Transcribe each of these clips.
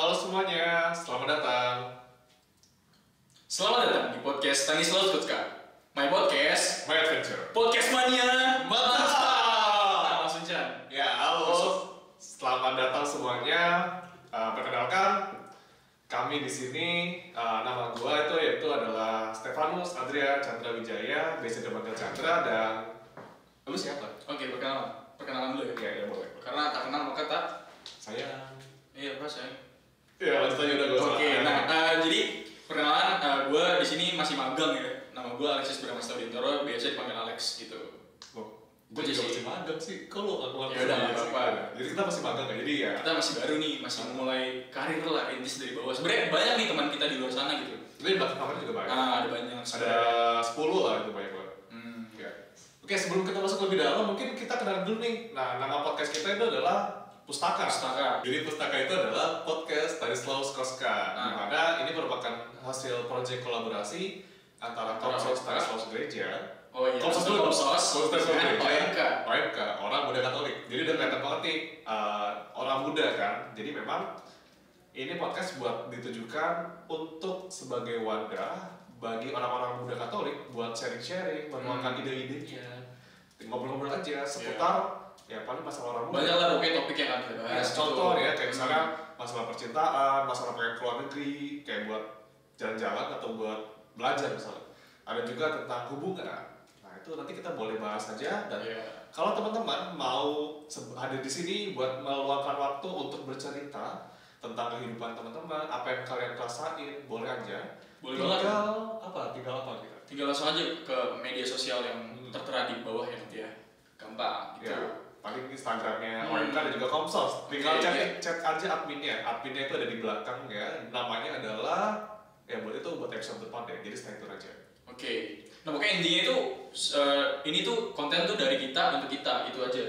Halo semuanya, selamat datang. Selamat datang di podcast Stanislaus Kutska. My podcast, My Adventure. Podcast Mania. Mantap. Langsung Chan. Ya, halo. Selamat datang semuanya. Perkenalkan, kami di sini nama gua yaitu adalah Stefanus Adrian Chandra Wijaya, biasa dipanggil Chandra. Dan lu siapa? Oke, perkenalan dulu ya. Ya boleh. Karena tak kenal maka tak. Saya. Iya, Pak saya. Ya, lanjut aja udah gua. Oke, jadi perkenalan gue di sini masih magang ya. Nama gue Alexis Bramasta Dintoro, biasa dipanggil Alex gitu. Gue juga masih magang sih. Kalau aku Ya udah, nggak apa-apa. Jadi kita masih magang ya. Jadi ya. Kita masih baru nih, masih mulai karir lah, rintis dari bawah. Sebenarnya banyak nih teman kita di luar sana gitu. Jadi belakang kamar juga banyak. Ada banyak. Ada 10 lah itu banyak banget. Ya. Oke, sebelum kita masuk lebih dalam, mungkin kita kenal dulu nih. Nah, nama podcast kita itu adalah Pustaka. Jadi Pustaka itu adalah podcast Stanislaus Kutska. Di mana ini merupakan hasil proyek kolaborasi antara Komsos Stanislaus Gereja. Oh iya. Komsos dan OMK, orang muda Katolik. Jadi udah kelihatan banget nih orang muda kan. Jadi memang ini podcast buat ditujukan untuk sebagai wadah bagi orang-orang muda Katolik buat sharing-sharing, menuangkan ide-idenya, ngobrol-ngobrol aja seputar ya paling masalah orang muda. Banyak lah pokoknya topik yang akan kita bahas. Contoh ya kayak misalnya masalah percintaan, masalah pengen keluar negeri, kayak buat jalan-jalan atau buat belajar misalnya. Ada juga tentang hubungan. Nah itu nanti kita boleh bahas aja. Dan kalau teman-teman mau hadir di sini buat meluangkan waktu untuk bercerita tentang kehidupan teman-teman, apa yang kalian rasain, boleh aja. Tinggal apa kita? Tinggal langsung aja ke media sosial yang tertera di bawah ya nanti ya. Gampang gitu. Ya, paling Instagramnya OMK dan juga Komsos. Tinggal chat aja adminnya. Adminnya itu ada di belakang ya. Namanya adalah buat episode depan ya. Jadi stay tune aja. Oke. Nah pokoknya intinya itu ini tuh konten tuh dari kita untuk kita itu aja.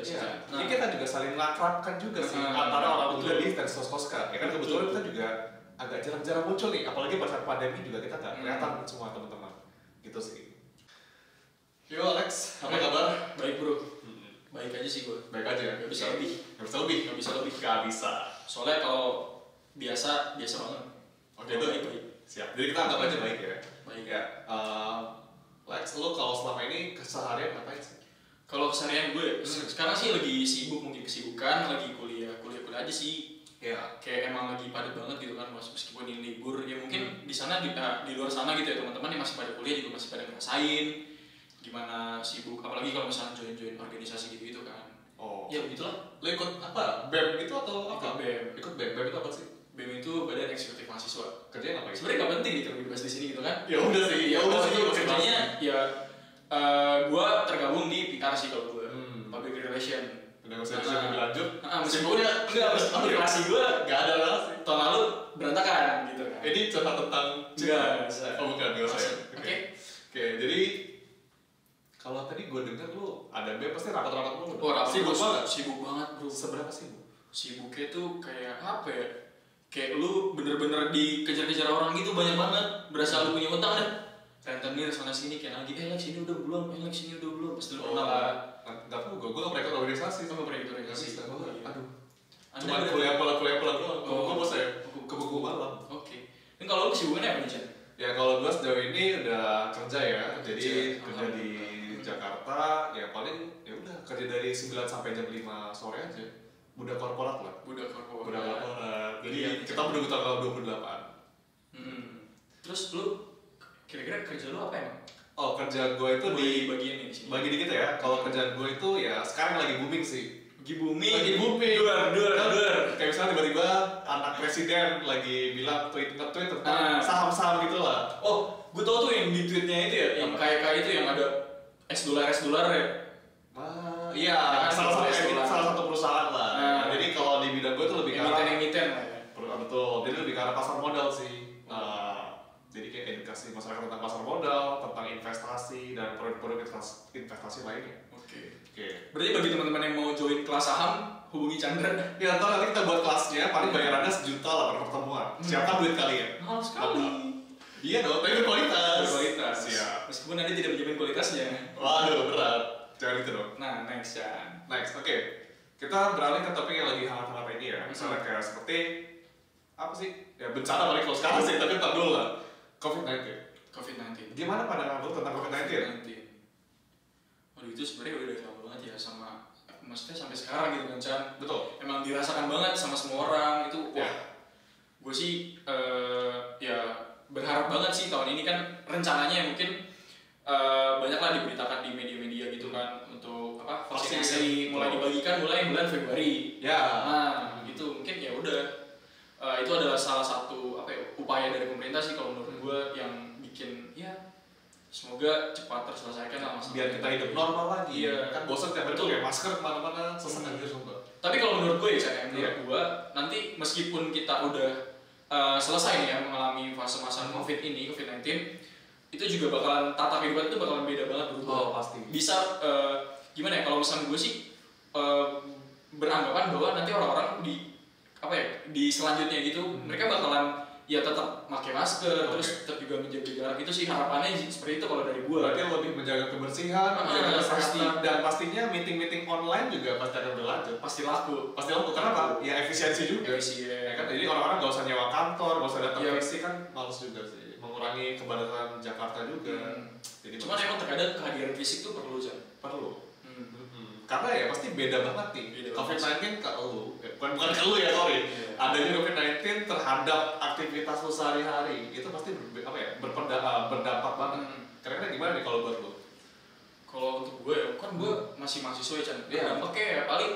Nah, jadi kita juga saling ngakrabkan juga sih antara orang muda di Stanislaus Kutska. Ya kan kebetulan kita juga agak jarang-jarang muncul nih. Apalagi pada saat pandemi juga kita nggak kelihatan semua teman-teman. Gitu sih. Yo Alex, apa kabar? Baik bro. Baik aja sih gue. Baik aja. Gak bisa lebih. Gak bisa. Soalnya kalau biasa banget. Oke itu baik. Siap. Jadi kita anggap aja baik ya. Baik ya. Lex, lo kalau selama ini keseharian ngapain sih? Kalau keseharian gue sekarang sih lagi sibuk, mungkin kesibukan, lagi kuliah aja sih. Ya kayak emang lagi padat banget gitu kan, meskipun ini libur ya mungkin di sana di luar sana gitu ya teman-teman yang masih pada kuliah juga masih pada ngerasain gimana sibuk, apalagi kalau misalnya join organisasi gitu kan. Oh. Ya begitulah. Lo ikut apa? BEM gitu atau apa? Ikut BEM. BEM itu apa sih? BEM itu Badan Eksekutif Mahasiswa. Kerjanya ngapain? Sebenarnya nggak penting gitu dibahas di sini gitu kan? Ya udah sih. Kerjanya ya gue tergabung di PR sih kalau gue. Public Relation. Udah nggak usah lebih lanjut. Meskipun public relasi gue nggak ada relasi. Tahun lalu berantakan gitu kan. Ini cerita tentang nggak bukan nggak usah. Oke. Jadi kalau tadi gue dengar lu ada BEM pasti rapat-rapat mulu. Oh, rapat sibuk banget bro. Seberapa sibuk? Sibuknya tuh kayak apa ya? Kayak lu bener-bener dikejar-kejar orang gitu, banyak banget. Berasa lu punya utang deh. Rentenir sana sini kayak lagi, Lex ini udah belum, Lex ini udah belum. Pasti lu pernah lah. Nggak tahu, gue nggak pernah ikut organisasi. Nggak pernah ikut organisasi. Aduh. Cuma kuliah pulang doang. Gue bos saya ke buku malam. Oke. Dan kalau lu kesibukannya apa nih Chan? Ya kalau gue sejauh ini udah kerja ya. Jadi kerja di Jakarta. Ya paling ya udah kerja dari 9 sampai jam 5 sore aja. Budak korporat lah. Budak korporat. Jadi kita menunggu tanggal 28. Terus lu kira-kira kerja lu apa emang? Oh, kerjaan gue itu di bagian ini sini. Bagi dikit ya. Kalau kerjaan gue itu ya sekarang lagi booming sih. Lagi booming. Dua. Kayak misalnya tiba-tiba anak presiden lagi bilang nge-tweet tentang saham-saham gitu lah. Oh, gue tau tuh yang di tweetnya itu ya, yang kayak itu yang ada es dolar ya. Iya, salah satu perusahaan lah. Jadi kalau di bidang gue tuh lebih ke arah emiten lah ya. Betul. Jadi lebih ke arah pasar modal sih. Jadi kayak edukasi masyarakat tentang pasar modal, tentang investasi dan produk-produk investasi lainnya. Oke. Berarti bagi teman-teman yang mau join kelas saham, hubungi Chandra. Ya, ntar nanti kita buat kelasnya, paling bayarannya 1 juta lah per pertemuan. Siapa duit kalian? Mahal sekali. Iya dong, tapi berkualitas. Siap. Meskipun nanti tidak menjamin kualitasnya. Waduh, berat. Jangan gitu dong. Nah, next Chan. Oke. Kita beralih ke topik yang lagi hangat-hangat ini ya. Misalnya kayak seperti apa sih? Ya bencana balik kalau sekarang sih, tapi entar dulu lah. COVID-19. COVID-19. Gimana pandangan lu tentang COVID-19? Waduh itu sebenarnya udah lama banget ya sama, maksudnya sampai sekarang gitu kan Chan. Betul. Emang dirasakan banget sama semua orang itu. Wah, gue sih ya berharap banget sih tahun ini kan rencananya mungkin banyaklah diberitakan di media-media gitu kan untuk apa vaksinasi mulai dibagikan mulai bulan Februari. Ya. Nah itu mungkin ya udah itu adalah salah satu apa ya, upaya dari pemerintah sih kalau menurut gue yang bikin ya semoga cepat terselesaikan lah masalah. Biar kita hidup normal lagi. Iya. Kan bosan tiap hari tuh kayak masker kemana-mana sesak aja sumpah. Tapi kalau menurut gue ya, menurut gue nanti meskipun kita udah selesai nih ya mengalami fase masa COVID-19, itu juga bakalan tata kehidupan itu bakalan beda banget berubah. Oh pasti. Bisa gimana ya kalau misalnya gue sih beranggapan bahwa nanti orang-orang di apa ya di selanjutnya gitu mereka bakalan ya tetap pakai masker terus tetap juga menjaga jarak, itu sih harapannya seperti itu kalau dari gue. Berarti lebih menjaga kebersihan, menjaga pasti. kesehatan, dan pastinya meeting-meeting online juga pasti akan berlanjut. Pasti laku. Kenapa? Ya efisiensi juga. Efisien. Ya kan, jadi orang-orang nggak usah nyewa kantor, nggak usah datang fisik kan, males juga sih. Mengurangi kepadatan Jakarta juga. Jadi cuman emang terkadang kehadiran fisik itu perlu Jan. Perlu. Karena ya pasti beda banget nih. COVID-19 ke lu, bukan ke lu ya sorry. Adanya COVID-19 terhadap aktivitas lu sehari-hari itu pasti berdampak banget. Kira-kira gimana nih kalau buat lu? Kalau untuk gue, kan gue masih mahasiswa ya Chan. Dampaknya ya paling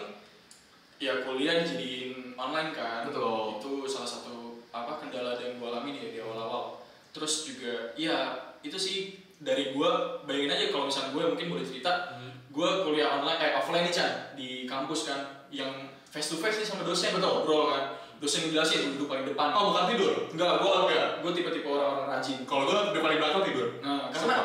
ya kuliah dijadiin online kan. Betul. Itu salah satu apa kendala yang gue alami nih di awal-awal. Terus juga ya itu sih dari gue, bayangin aja kalau misalnya gue mungkin boleh cerita, gue kuliah offline nih Chan di kampus kan, yang face to face nih sama dosen. Betul. Ngobrol kan, dosen ngejelasin duduk paling depan. Oh bukan tidur? Enggak, gue tipe-tipe orang-orang rajin. Kalau gue di paling belakang tidur. Nah, karena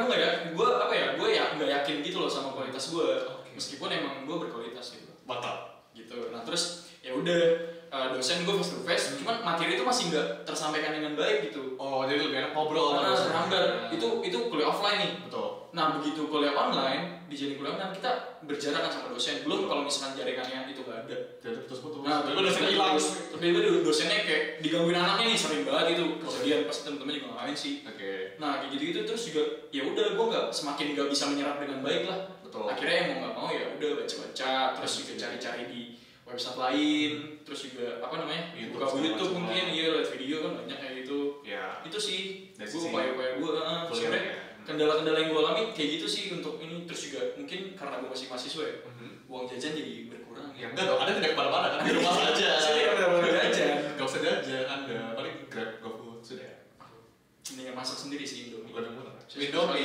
gue nggak yakin gitu loh sama kualitas gue. Meskipun emang gue berkualitas gitu. Mantap. Gitu. Nah terus ya udah dosen gue face to face, cuman materi itu masih nggak tersampaikan dengan baik gitu. Oh jadi lebih enak ngobrol sama dosen. Terhambat. Itu kuliah offline nih. Betul. Nah begitu kuliah online, dijadiin kuliah online kita berjarak kan sama dosen. Belum kalau misalkan jaringannya itu nggak ada. Jadi terus putus. Nah tiba-tiba dosennya hilang. Tiba-tiba dosennya kayak digangguin anaknya nih, sering banget itu kejadian. Pasti temen-temen juga ngalamin sih. Oke. Nah kayak gitu-gitu terus juga ya udah gue semakin nggak bisa menyerap dengan baik lah. Betul. Akhirnya yang mau nggak mau ya udah baca-baca, terus juga cari-cari di website lain, terus juga apa namanya buka YouTube mungkin, iya lihat video kan banyak kayak gitu. Ya. Itu sih gue upaya-upaya gue sebenarnya kendala-kendala yang gue alami kayak gitu sih untuk ini. Terus juga mungkin karena gue masih mahasiswa ya, uang jajan jadi berkurang. Ya enggak dong, Anda tidak kemana-mana kan, di rumah saja. Saya tidak benar-benar jajan. Gak usah jajan, Anda paling Grab, GoFood, sudah. Mendingan masak sendiri sih Indomie. Lebih murah.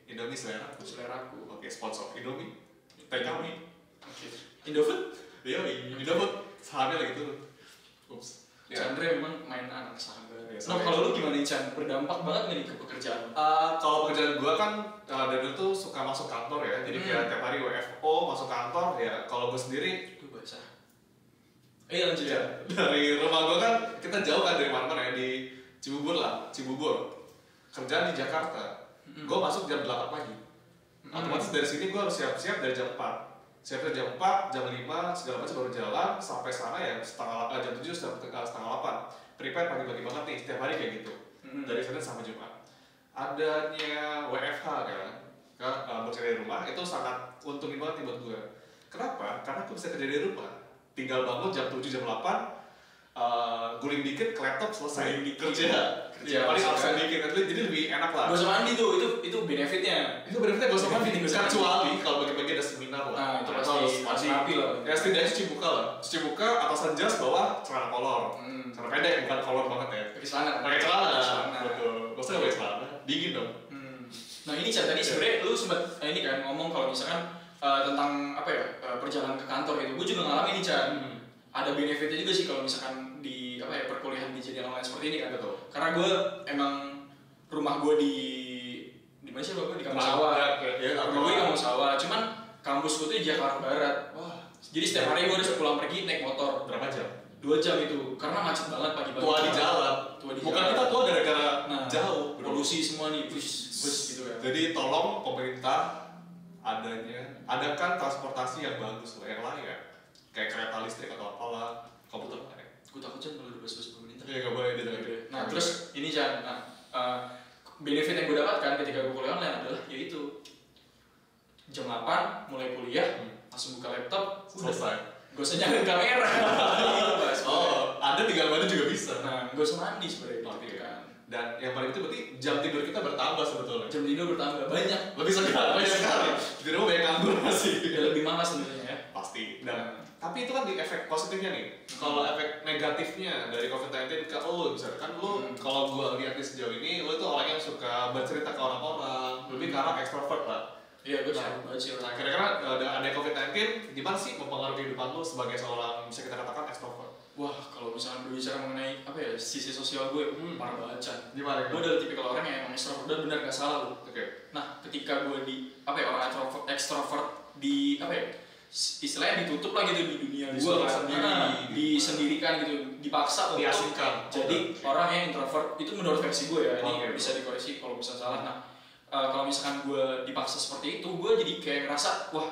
Indomie seleraku. Oke, sponsor Indomie. Thank kami. Oke. Indofood? Iya, Indofood sahamnya lagi turun. Ups. Chandra memang main anak sahabat. Ya, nah kalau lu gimana nih Chan? Berdampak banget nggak nih ke pekerjaan? Kalau pekerjaan gue kan dari dulu tuh suka masuk kantor ya. Jadi kayak tiap hari WFO masuk kantor ya. Kalau gue sendiri, Itu bahasa. Lanjut ya. Dari rumah gue kan kita jauh kan dari mana-mana ya, di Cibubur. Kerjaan di Jakarta. Gue masuk jam 8 pagi. Otomatis dari sini gue harus siap-siap dari jam 4. Siapnya jam 4, jam 5, segala macam baru jalan sampai sana ya jam 7, setengah 8. Prepare pagi-pagi banget nih, setiap hari kayak gitu. Dari Senin sampai Jumat. Adanya WFH kan, bekerja dari rumah itu sangat untungin banget nih buat gue. Kenapa? Karena gue bisa kerja dari rumah. Tinggal bangun jam 7, jam 8, guling dikit ke laptop selesai kerja. Ya paling absen dikit, jadi lebih enak lah. Gak usah mandi tuh, itu benefitnya. Itu benefitnya gak usah mandi, kecuali kalau bagi-bagi ada seminar lah. Nah itu pasti rapi lah. Ya setidaknya cuci muka lah. Cuci muka, atasan jas, bawah celana kolor. Celana pendek, bukan kolor banget ya. Pakai celana. Pakai celana. Betul. Gak usah pakai celana, dingin dong. Nah ini Chan, tadi sebenarnya lu sempat ini kan ngomong kalau misalkan tentang apa ya perjalanan ke kantor itu. Gue juga ngalamin nih Chan. Ada benefitnya juga sih kalau misalkan di apa ya perkuliahan dijadikan online seperti ini kan. Betul. Karena gue emang rumah gue di mana sih gue di Kampung Sawah. Rumah gue di Kampung Sawah. Cuman kampus gue tuh di Jakarta Barat. Wah. Jadi setiap hari gue harus pulang pergi naik motor. Berapa jam? 2 jam itu. Karena macet banget pagi-pagi. Tua di jalan. Bukan kita tua gara-gara jauh. Polusi semua nih, bus gitu kan. Jadi tolong pemerintah adakan transportasi yang bagus lah, yang layak. Kayak kereta listrik atau apalah, komuter lain. Gue takut Chan kalau udah bahas-bahas pemerintah. Iya nggak boleh dia. Nah terus ini Chan, benefit yang gue dapatkan ketika gue kuliah online adalah yaitu jam 8 mulai kuliah, langsung buka laptop, selesai. Gak usah nyalain kamera. Oh, ada tinggal mandi juga bisa. Nah, gak usah mandi sebenarnya. Oke kan. Dan yang paling itu berarti jam tidur kita bertambah sebetulnya. Jam tidur bertambah banyak. Lebih sekali. Di rumah banyak nganggur masih. Ya lebih malas sebenarnya ya. Pasti. Dan tapi itu kan di efek positifnya nih. Kalau efek negatifnya dari COVID-19 ke lo misalkan lo kalau gua lihat di sejauh ini lo tuh orang yang suka bercerita ke orang-orang, lebih ke arah extrovert lah. Iya, gue suka banget sih. Nah, kira-kira ada COVID-19, gimana sih mempengaruhi kehidupan lo sebagai seorang bisa kita katakan extrovert? Wah, kalau misalnya berbicara mengenai apa ya sisi sosial gue, parah banget Chan. Gimana? Gue adalah tipikal orang yang emang extrovert dan benar gak salah lo. Oke. Nah, ketika gue di apa ya orang extrovert di apa ya istilahnya ditutup lah gitu di dunia gue kan, disendirikan gitu, dipaksa untuk jadi orang yang introvert itu menurut versi gue ya. Ini bisa dikoreksi kalau misalnya salah. Nah, kalau misalkan gue dipaksa seperti itu, gue jadi kayak ngerasa wah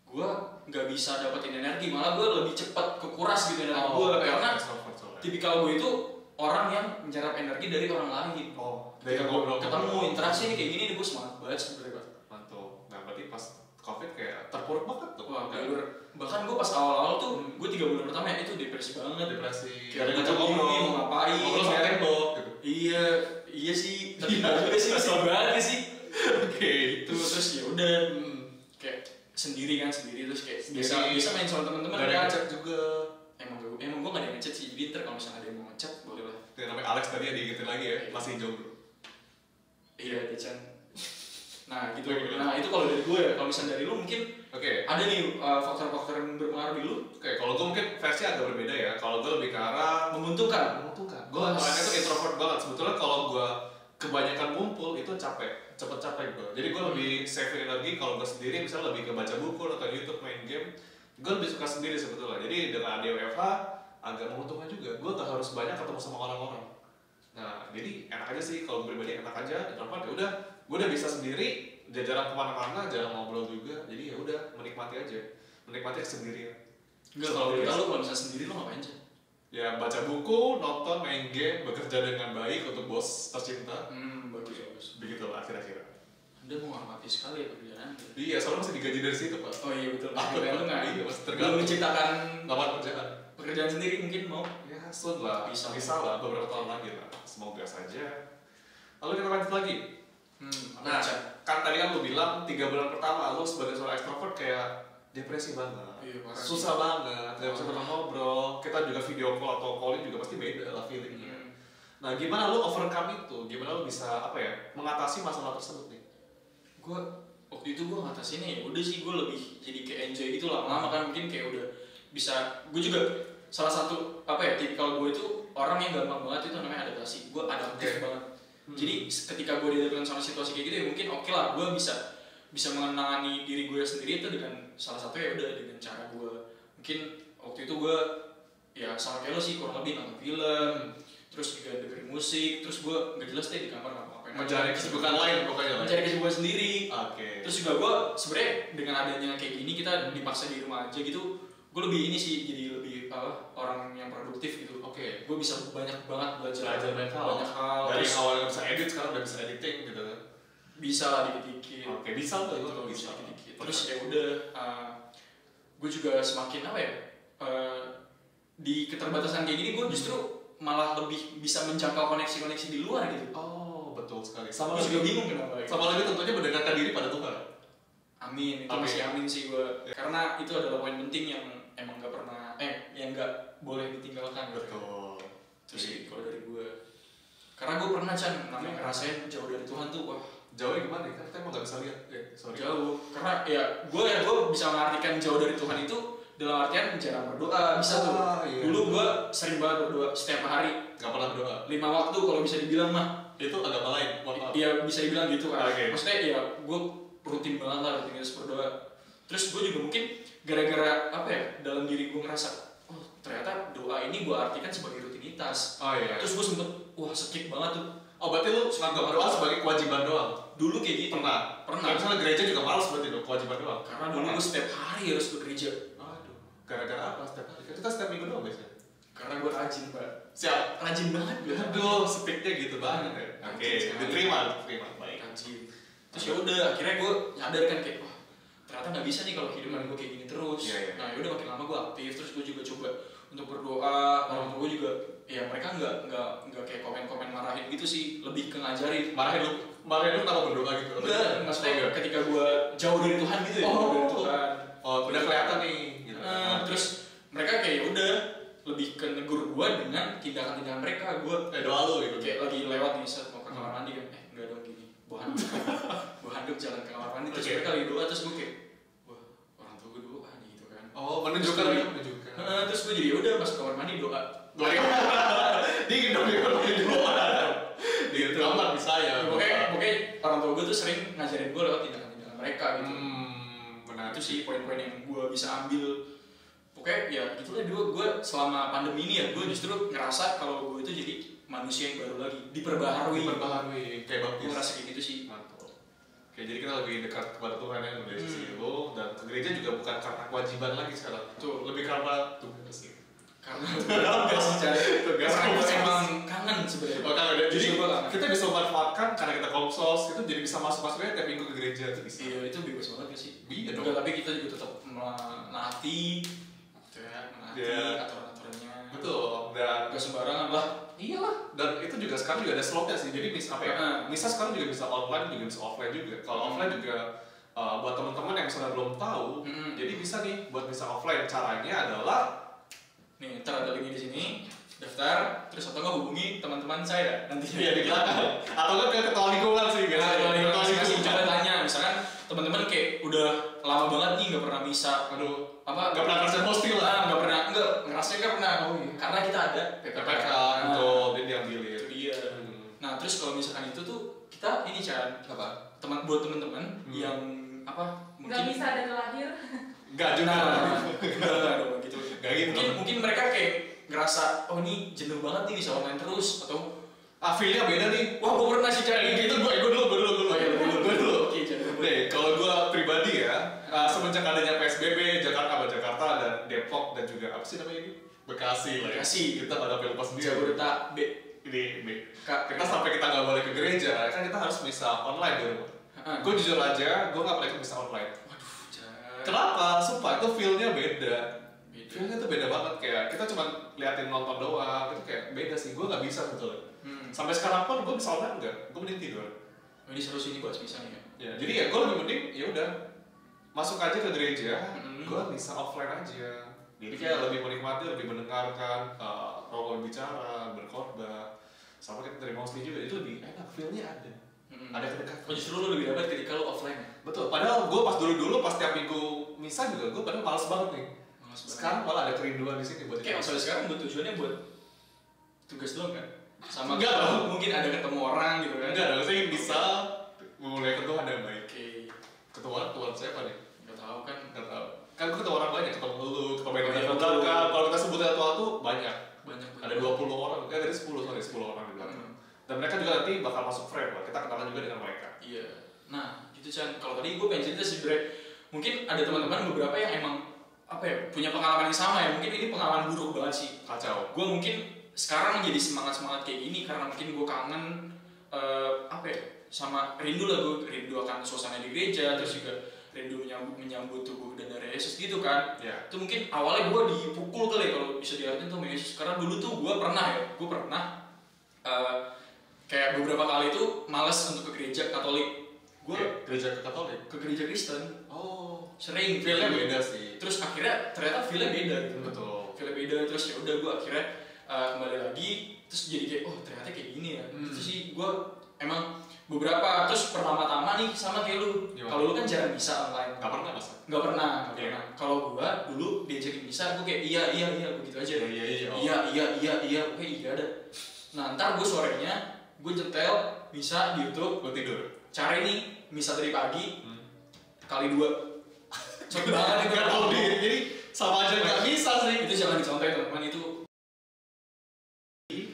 gue nggak bisa dapetin energi, malah gue lebih cepat kekuras gitu energi gue karena tipikal gue itu orang yang menyerap energi dari orang lain. Dari ketemu interaksi ini kayak gini nih gue semangat banget sebenarnya. Mantul. Nah berarti pas COVID kayak terpuruk banget tuh. Wah bahkan gue pas awal-awal tuh gue 3 bulan pertama ya itu depresi banget. Kayak ada ngomong mau ngapain? Ngobrol sama tembok. Gitu. Iya sih. Tapi juga sih masih banget sih. Oke. Itu terus ya udah kayak sendiri terus kayak bisa main sama teman-teman kan. Gak ada ngechat juga. Emang gue gak ada ngechat sih. Jadi ntar kalau misalnya ada yang mau ngechat boleh lah. Yang namanya Alex tadi ya diingetin lagi ya. Masih jomblo. Iya Chan. Nah gitu. Nah itu kalau dari gue ya. Kalau misalnya dari lu mungkin ada nih faktor-faktor yang berpengaruh di lu. Kalau gue mungkin versi agak berbeda ya. Kalau gue lebih ke arah menguntungkan. Gue orangnya tuh introvert banget. Sebetulnya kalau gue kebanyakan ngumpul itu cepet capek gue. Jadi gue lebih save energi kalau gue sendiri, misalnya lebih ke baca buku atau YouTube, main game. Gue lebih suka sendiri sebetulnya. Jadi dengan ada WFH agak menguntungkan juga. Gue gak harus banyak ketemu sama orang-orang. Nah jadi enak aja sih kalau gue pribadi, enak aja. Introvert ya udah, gue udah bisa sendiri, jarang kemana-mana, jarang ngobrol juga. Jadi ya udah menikmati aja, menikmati sendirian. Enggak, kalau kita lu kalau bisa sendiri lu ngapain aja? Ya baca buku, nonton, main game, bekerja dengan baik untuk bos tercinta. Bagus. Begitulah kira-kira. Anda menghormati sekali ya pekerjaan Anda. Iya, soalnya masih digaji dari situ Pak. Oh iya betul. Iya, masih tergantung. Menciptakan lapangan pekerjaan sendiri mungkin mau? Ya, soon lah. Bisa lah beberapa tahun lagi lah. Semoga saja. Lalu kita lanjut lagi. Nah, kan tadi kan lu bilang 3 bulan pertama lu sebagai seorang extrovert kayak depresi banget. Iya, susah banget, gak bisa pernah ngobrol. Kita juga video call atau calling juga pasti beda lah feelingnya. Nah, gimana lu overcome itu? Gimana lu bisa mengatasi masalah tersebut nih? Gue waktu itu gue ngatasinnya ya udah sih gue lebih jadi kayak enjoy gitu lama-lama kan mungkin kayak udah bisa. Gue juga salah satu tipikal gue itu orang yang gampang banget itu namanya adaptasi. Gue adaptif banget. Jadi ketika gue dihadapkan sama situasi kayak gitu ya mungkin oke lah gue bisa mengenangani diri gue sendiri itu dengan salah satu ya udah dengan cara gue mungkin waktu itu gue ya sama kayak lo sih kurang lebih nonton film, terus juga dengerin musik, terus gue nggak jelas deh di kamar ngapain. Mencari kesibukan lain pokoknya. Mencari kesibukan sendiri. Terus juga gue sebenarnya dengan adanya kayak gini kita dipaksa di rumah aja gitu, gue lebih ini sih jadi lebih orang yang produktif gitu. Gue bisa banyak banget belajar banyak hal. Dari awal nggak bisa edit sekarang udah bisa editing gitu kan? Bisa lah dikit-dikit. Bisa tuh itu bisa dikit-dikit. Terus ya udah, gue juga semakin di keterbatasan kayak gini gue justru malah lebih bisa menjangkau koneksi-koneksi di luar gitu. Betul sekali. Sama juga bingung kenapa. Sama lagi tentunya mendekatkan diri pada Tuhan. Amin. Itu masih amin sih gue. Karena itu adalah poin penting yang emang gak pernah yang gak boleh ditinggalkan. Betul. Itu sih kalau dari gue. Karena gue pernah namanya ngerasain jauh dari Tuhan tuh wah. Jauhnya gimana? Kan kita emang gak bisa lihat. Jauh. Karena gue bisa mengartikan jauh dari Tuhan itu dalam artian jarang berdoa bisa tuh. Iya. Dulu gue sering banget berdoa setiap hari. Gak pernah berdoa. 5 waktu kalau bisa dibilang mah. Itu agama lain. Iya bisa dibilang gitu kan. Maksudnya ya gue rutin banget lah rutinitas berdoa. Terus gue juga mungkin gara-gara dalam diri gue ngerasa ternyata doa ini gue artikan sebagai rutinitas. Terus gue sempet skip banget tuh. Berarti lu nganggap doa sebagai kewajiban doang? Dulu kayak gitu. Pernah. Misalnya gereja juga males berarti dong, kewajiban doang. Karena dulu gue setiap hari harus ke gereja. Gara-gara apa setiap hari? Kita setiap minggu doang biasanya. Karena gue rajin, Pak. Siap. Rajin banget gue. Aduh, speednya gitu banget ya. Oke, diterima. Baik. Rajin. Terus ya udah, akhirnya gue nyadar kan kayak, wah ternyata nggak bisa nih kalau kehidupan gue kayak gini terus. Nah ya udah makin lama gue aktif, terus gue juga coba untuk berdoa. Orang tua gue juga, ya mereka nggak kayak komen-komen marahin gitu sih, lebih ke ngajarin. Marahin lu kenapa berdoa gitu? Enggak, maksudnya ketika gue jauh dari Tuhan gitu ya. Jauh dari Tuhan. Oh, udah kelihatan nih. Gitu. Terus mereka kayak udah lebih ke negur gue dengan tindakan-tindakan mereka. Gue doa lu gitu. Kayak lagi lewat nih saat mau ke kamar mandi kan, enggak dong gini, bawa handuk jalan ke kamar mandi. Terus mereka lagi doa, terus gue kayak, wah orang tua gue doa nih gitu kan. Oh, menunjukkan. Terus gue jadi udah masuk kamar mandi doa. Dingin dong di kamar mandi doa. Di kamar bisa ya. Pokoknya orang tua gue tuh sering ngajarin gue lewat tindakan-tindakan mereka gitu. Benar. Itu sih poin-poin yang gue bisa ambil. Pokoknya ya gitulah gue selama pandemi ini ya gue justru ngerasa kalau gue itu jadi manusia yang baru lagi, diperbaharui kayak bagus. Gue ngerasa kayak gitu sih. Mantap. Oke, jadi kita lebih dekat kepada Tuhan ya dari sisi lo, dan ke gereja juga bukan karena kewajiban lagi sekarang. Tuh, lebih karena tugas sih. Karena tugas sih tugas emang kangen sebenarnya. Oh, kangen. Jadi kita bisa memanfaatkan karena kita komsos itu jadi bisa masuk-masuknya tiap minggu ke gereja tuh bisa. Iya, itu bebas banget gak sih? Iya dong. Tapi kita juga tetap menaati aturan-aturannya. Betul. Dan gak sembarangan lah. Iyalah. Dan itu juga sekarang juga ada slotnya sih. Jadi misal sekarang juga bisa online juga bisa offline juga. Kalau offline juga buat teman-teman yang misalnya belum tahu, jadi bisa nih buat bisa offline. Caranya adalah nih, ntar ada linknya di sini. Daftar, terus atau nggak hubungi teman-teman saya nanti. Iya, di belakang. Atau nggak ke ketua lingkungan sih biasanya. Ketua lingkungan coba tanya, misalkan teman-teman kayak udah lama banget nih nggak pernah bisa, nggak pernah ngerasain hosting lah, ngerasain nggak pernah, karena kita ada PPK, betul, dia diambilin. Itu dia. Nah terus kalau misalkan itu tuh kita ini Chan, buat teman-teman yang mungkin nggak bisa dan lahir. Nggak juga. Nggak dong gitu. Mungkin mereka kayak ngerasa, oh ini jenuh banget nih bisa online terus, atau feelnya beda nih. Wah gue pernah sih cari gitu. Gue dulu. Oke, Nih, kalau gue pribadi ya, semenjak adanya PSBB, Jakarta dan Depok dan juga apa sih namanya ini? Bekasi lah ya. Bekasi. Kita pada pilih pas sendiri. Jabodetabek. Ini. Kita sampai kita nggak boleh ke gereja, kan kita harus bisa online di rumah. Gue jujur aja, gue nggak pernah bisa online. Waduh, kenapa? Sumpah itu feelnya beda. Feelnya tuh beda banget, kayak kita cuma liatin nonton doang, itu kayak beda sih. Gue nggak bisa sebetulnya. Sampai sekarang pun gue bisa online enggak, gue mending tidur. Ini seru sih ini buat misalnya. Ya, jadi ya gue lebih mending ya udah masuk aja ke gereja, gue bisa offline aja. Jadi kayak lebih menikmati, lebih mendengarkan Romo berbicara, berkhotbah, sama kita terima hosting juga, itu lebih enak, feelnya ada. Ada kedekatan. Justru lu lebih dapat ketika lu offline ya? Betul, padahal gue pas dulu pas tiap minggu misa juga, gue padahal males banget nih. Sekarang malah ada kerinduan di sini buat kayak masalah sekarang buat tujuannya buat tugas doang kan? Sama enggak dong, mungkin ada ketemu orang gitu kan? Enggak dong, saya bisa memulai ketemu ada yang baik. Ketua siapa nih? Nggak tahu kan? Nggak tahu. Kan gue ketemu orang banyak, ketemu lu, ketemu yang di belakang. Kalau kita sebut satu tuh banyak. Ada 20 orang, dari 10 orang di belakang. Dan mereka juga nanti bakal masuk frame lah. Kita kenalan juga dengan mereka. Iya. Nah, gitu Chan. Kalau tadi gue pengen cerita sih sebenarnya, mungkin ada teman-teman beberapa yang emang punya pengalaman yang sama ya. Mungkin ini pengalaman buruk banget sih. Kacau. Gue mungkin sekarang jadi semangat kayak gini karena mungkin gue kangen sama rindu akan suasana di gereja, terus juga rindu menyambut tubuh dan darah Yesus gitu kan. Itu mungkin awalnya gue dipukul kali kalau bisa diartikan tuh sama Yesus, karena dulu tuh gue pernah kayak beberapa kali tuh malas untuk ke gereja Katolik. Gue gereja Katolik, ke gereja Kristen. Sering feelnya beda sih. Terus akhirnya ternyata feelnya beda gitu. Betul. Feelnya beda, terus ya udah gue akhirnya kembali lagi, terus jadi kayak ternyata kayak gini ya. Terus sih gue emang beberapa, terus pertama-tama nih sama kayak lu. Kalau lu kan jarang bisa online. Gak pernah masa? Gak pernah. Kalau gue dulu diajakin bisa, gue kayak iya begitu aja. Iya, oke iya ada. Nah ntar gue sorenya gue nyetel misa di YouTube, gue tidur. Cari nih misa dari pagi kali 2. Cepet banget itu. Jadi sama aja nggak bisa sih. Itu jangan dicontohin teman-teman itu.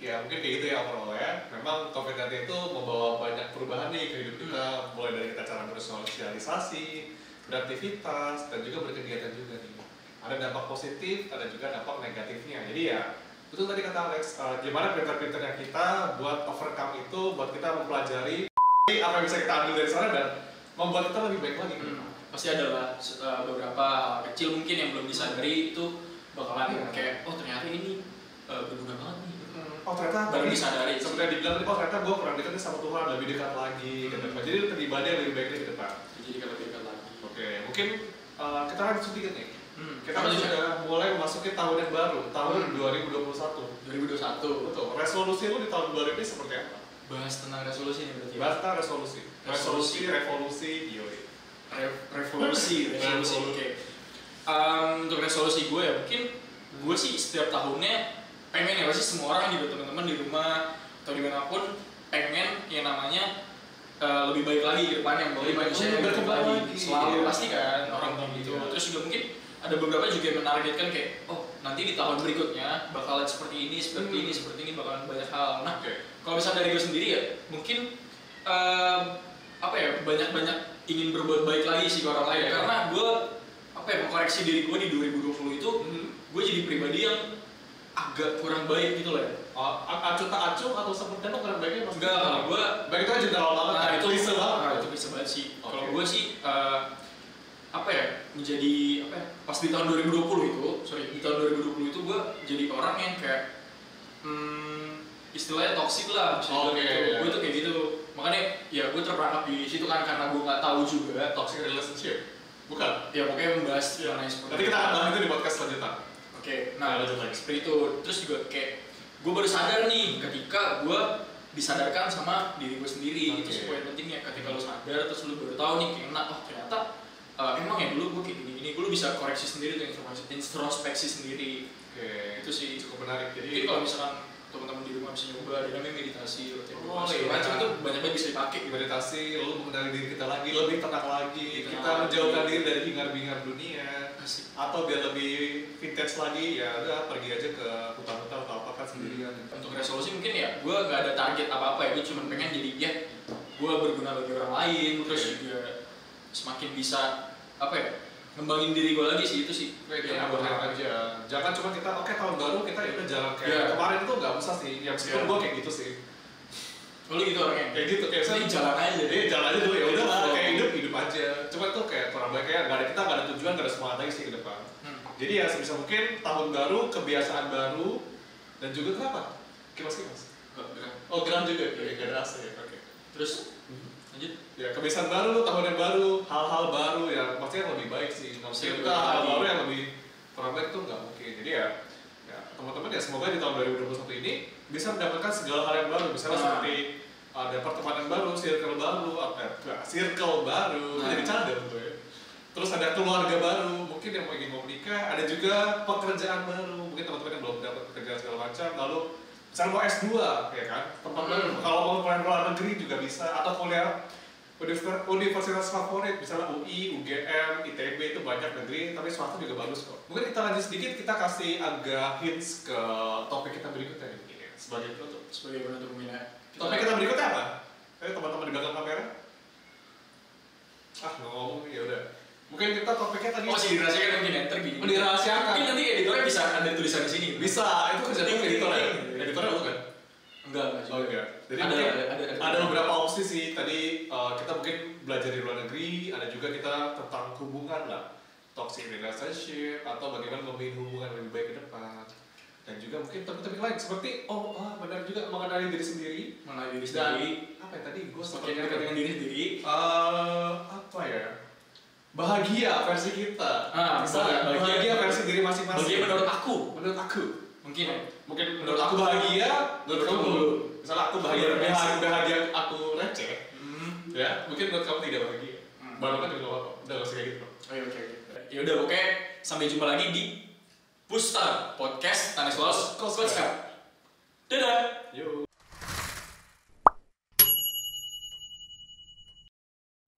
Ya mungkin kayak gitu ya awalnya. Memang COVID-19 itu membawa banyak perubahan nih ke hidup kita. Mulai dari kita cara bersosialisasi, beraktivitas, dan juga berkegiatan juga nih. Ada dampak positif, ada juga dampak negatifnya. Jadi ya Betul tadi kata Alex, gimana pinter-pinternya kita buat overcome itu, buat kita mempelajari apa yang bisa kita ambil dari sana dan membuat kita lebih baik lagi. Pasti ada lah beberapa hal kecil mungkin yang belum disadari itu bakalan kayak oh ternyata ini berguna banget nih. Oh ternyata baru disadari. Sebenarnya dibilang oh ternyata gue kurang dekat sama Tuhan, lebih dekat lagi ke depan. Jadi beribadah lebih baik lagi ke depan. Jadi lebih dekat lagi. Oke, mungkin kita lanjut sedikit nih. Kita sudah mulai memasuki tahun yang baru, tahun 2021. 2021. Betul. Resolusi lu di tahun baru ini seperti apa? Bahas tentang resolusi nih berarti. Bahas tentang resolusi. Revolusi, yoi. Revolusi. Oke. Untuk resolusi gue ya mungkin gue sih setiap tahunnya pengen ya pasti semua orang juga teman-teman di rumah atau dimanapun pengen yang namanya lebih baik lagi ke depan yang lebih manusia yang berkembang lagi. Selalu pasti kan orang gitu. Terus juga mungkin ada beberapa juga yang menargetkan kayak oh nanti di tahun berikutnya bakalan seperti ini bakalan banyak hal. Nah kalau misalnya dari gue sendiri ya mungkin apa ya banyak ingin berbuat baik lagi sih ke orang lain karena gue apa ya mengkoreksi diri gue di 2020 itu gue jadi pribadi yang agak kurang baik gitu loh ya. Acuh tak acuh atau seperti itu kurang baiknya mas? Enggak, kalau gue baik itu aja dalam banget. Nah itu bisa banget. Nah itu bisa banget sih. Kalau gue sih apa ya menjadi apa ya pas di tahun 2020 di tahun 2020 itu gue jadi orang yang kayak istilahnya toksik lah gue tuh kayak gitu makanya ya gue terperangkap di situ kan karena gue nggak tahu juga toxic relationship bukan ya pokoknya membahas mengenai seperti nanti kita akan bahas itu di podcast selanjutnya. Nah lanjut lagi seperti itu terus juga kayak gue baru sadar nih ketika gue disadarkan sama diri gue sendiri itu sih poin pentingnya ketika lo sadar terus lo baru tahu nih kayak oh ternyata emang ya dulu gue kayak gini gue bisa koreksi sendiri tuh introspeksi sendiri. Itu sih cukup menarik. Jadi mungkin kalau misalkan teman-teman di rumah bisa nyoba ada namanya meditasi macam itu banyak banget bisa dipakai. Meditasi lalu mengenali diri kita lagi lebih tenang lagi kita menjauhkan diri dari hingar-bingar dunia. Asik. Atau biar lebih vintage lagi ya udah pergi aja ke hutan-hutan atau apa kan sendirian. Untuk resolusi mungkin ya gue nggak ada target apa-apa ya gue cuma pengen jadi ya gue berguna bagi orang lain terus juga semakin bisa apa ya ngembangin diri gue lagi sih itu sih kayak aja jangan cuma kita tahun baru kita ya udah jalan kayak kemarin tuh nggak usah sih ya meskipun gue kayak gitu sih. Lu gitu orangnya kayak gitu kayak saya jalan aja jalan aja dulu ya udah kayak hidup aja cuma tuh kayak kurang baik kayak kita nggak ada tujuan nggak ada semangat lagi sih ke depan. Jadi ya sebisa mungkin tahun baru kebiasaan baru dan juga kenapa kipas geram juga ya gak ada AC ya terus lanjut ya kebiasaan baru tahun yang baru hal-hal baru ya maksudnya lebih baik sih nggak mungkin kita hal baru yang lebih kurang baik tuh nggak mungkin. Jadi ya teman-teman ya semoga di tahun 2021 ini bisa mendapatkan segala hal yang baru misalnya seperti ada pertemanan baru, circle baru, jadi cadar tuh ya. Terus ada keluarga baru, mungkin yang ingin mau menikah, ada juga pekerjaan baru, mungkin teman-teman yang belum dapat pekerjaan segala macam, lalu misalnya mau S2 ya kan, tempat baru, kalau mau kuliah luar negeri juga bisa, atau kuliah universitas favorit, misalnya UI, UGM, ITB itu banyak negeri, tapi swasta juga bagus kok. Mungkin kita lanjut sedikit, kita kasih agak hints ke topik kita berikutnya nih, sebagai penutup. Topik kita berikutnya apa? Ayo teman-teman di belakang kamera. Nggak ngomong, ya udah. Mungkin kita topiknya tadi. Masih dirahasiakan mungkin enter gini. Dirahasiakan. Mungkin nanti editornya bisa ada tulisan di sini. Bisa, itu kerjaan editor ya. Editornya lu kan? Enggak. Jadi ada beberapa opsi sih. Tadi kita mungkin belajar di luar negeri, ada juga kita tentang hubungan lah, toxic relationship atau bagaimana membangun hubungan lebih baik ke depan. Dan juga mungkin topik-topik lain seperti benar juga mengenali diri sendiri. Dan apa ya tadi gue semakin dekat dengan diri sendiri. Apa ya? Bahagia versi kita. Bahagia versi diri masing-masing. Bahagia menurut aku. Mungkin menurut aku bahagia, menurut kamu dulu. Misalnya aku bahagia aku receh. Ya, mungkin menurut kamu tidak bahagia. Baru kan juga apa? Udah gak usah kayak gitu. Oke. Ya udah oke. Sampai jumpa lagi di Pushstar Podcast Tanis Los Dadah. Yo.